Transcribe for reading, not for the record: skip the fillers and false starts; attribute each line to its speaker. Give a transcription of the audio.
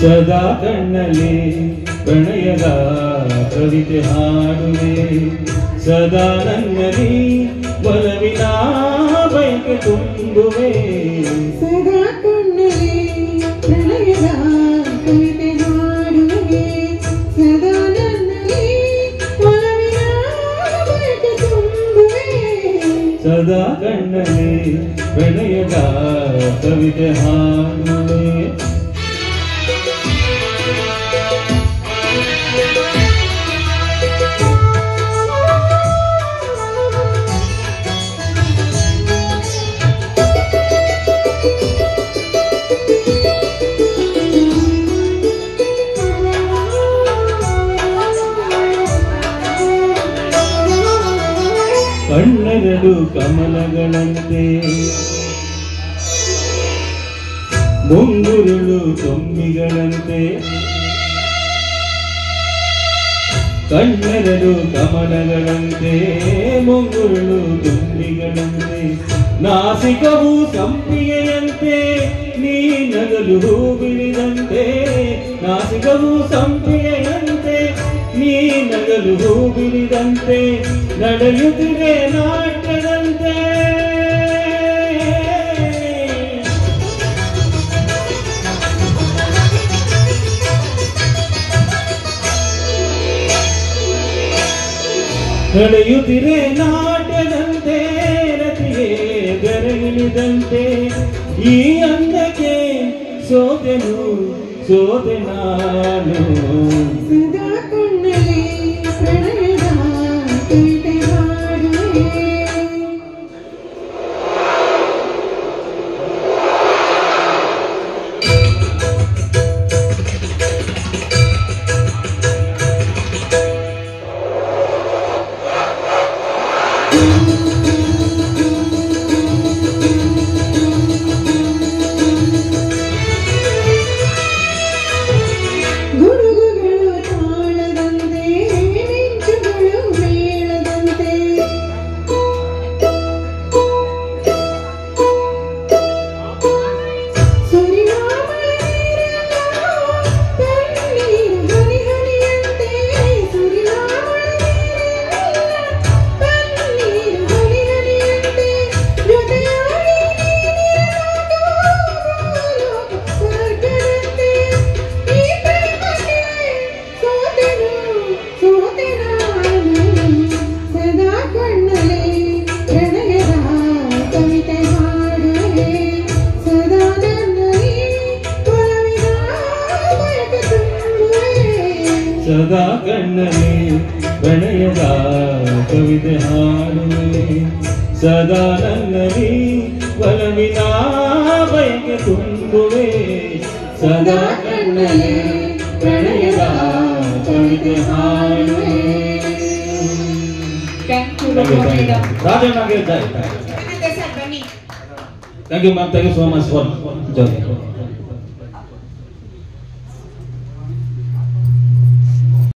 Speaker 1: ಸದಾ ಕಣ್ಣಲ್ಲಿ ಪ್ರಣಯದ ಕವಿತೆ ಹಾಡುವೆ ಸದಾ ನನ್ನಲ್ಲಿ ಒಲವಿನ ಬಯಕೆ ತುಂಬುವೆ
Speaker 2: ಸದಾ ಕಣ್ಣಲ್ಲಿ ಪ್ರಣಯದ ಕವಿತೆ ಹಾಡುವೆ ಸದಾ ನನ್ನಲ್ಲಿ ಒಲವಿನ ಬಯಕೆ ತುಂಬುವೆ
Speaker 1: ಸದಾ ಕಣ್ಣಲ್ಲಿ ಪ್ರಣಯದ ಕವಿತೆ ಹಾಡುವೆ ಕಣ್ಣೆರಡು ಕಮಲಗಳಂತೆ ಮುಂಗುರುಳು ತುಂಬಿಗಳಂತೆ ಕಣ್ಣೆರಡು ಕಮಲಗಳಂತೆ ಮುಂಗುರುಳು ತುಂಬಿಗಳಂತೆ ನಾಸಿಕವು ಸಂಪಿಗೆಯಂತೆ ನೀ ನಗಲು ಹೂ ಬಿಳಿದಂತೆ ನಾಸಿಕವು ಸಂಪಿಗೆಯಂತೆ ನೀ ನಗಲು ಹೂ ಬಿಳಿದಂತೆ ನಡೆಯುತ್ತಿದೆ ನಾಟ್ಯದಂತೆ ನಡೆಯುತ್ತಿದೆ ನಾಟ್ಯದಂತೆ ರತಿಗೆ ಬೆರಗಿಳಿದಂತೆ ಈ ಅಂದಕ್ಕೆ ಸೋತೆನು ಸೋತೆ ನಾನು
Speaker 2: ಸದಾ ಕಣ್ಣಲ್ಲಿ ಪ್ರಣಯದ ಕವಿತೆ ಹಾಡುವೆ ಗುಡುಗುಗಳು ತಾಳದಂತೆ ಮಿಂಚುಗಳು ಮೇಳದಂತೆ ಸುರಿಯುವ ಮಳೆನೀರೆಲ್ಲ ಕಣ್ಣೀರು ಹನಿ ಹನಿಯಂತೆ ಸುರಿಯುವ ಮಳೆನೀರೆಲ್ಲ ಕಣ್ಣೀರು ಹನಿ ಹನಿಯಂತೆ ಜೊತೆಯಾಗಿ ನೀನಿರಲಾಗ ಸ್ವರ್ಗದಂತೆ ಈ ಪ್ರೇಮಕ್ಕೆ ಸೋತೆನು ಸೋತೆ ನಾನು ಸದಾ ಕಣ್ಣಲ್ಲಿ ಪ್ರಣಯದ ಕವಿತೆ ಹಾಡುವೆ ಸದಾ ನನ್ನಲ್ಲಿ ಒಲವಿನ ಬಯಕೆ ತುಂಬುವೆ
Speaker 1: ಸದಾ ಕಣ್ಣಲ್ಲಿ ಪ್ರಣಯದ ಕವಿತೆ ಹಾಡುವೆ ಸದಾ ನನ್ನಲ್ಲಿ ಒಲವಿನ ಬಯಕೆ ತುಂಬುವೆ ಸದಾ ಕಣ್ಣಲ್ಲಿ ಪ್ರಣಯದ ಕವಿತೆ ಹಾಡುವೆ
Speaker 2: ಥ್ಯಾಂಕ್ ಯು
Speaker 1: ರಾಜಣ್ಣಗೆ ಜೈ thank you ma'am thank you so much for joining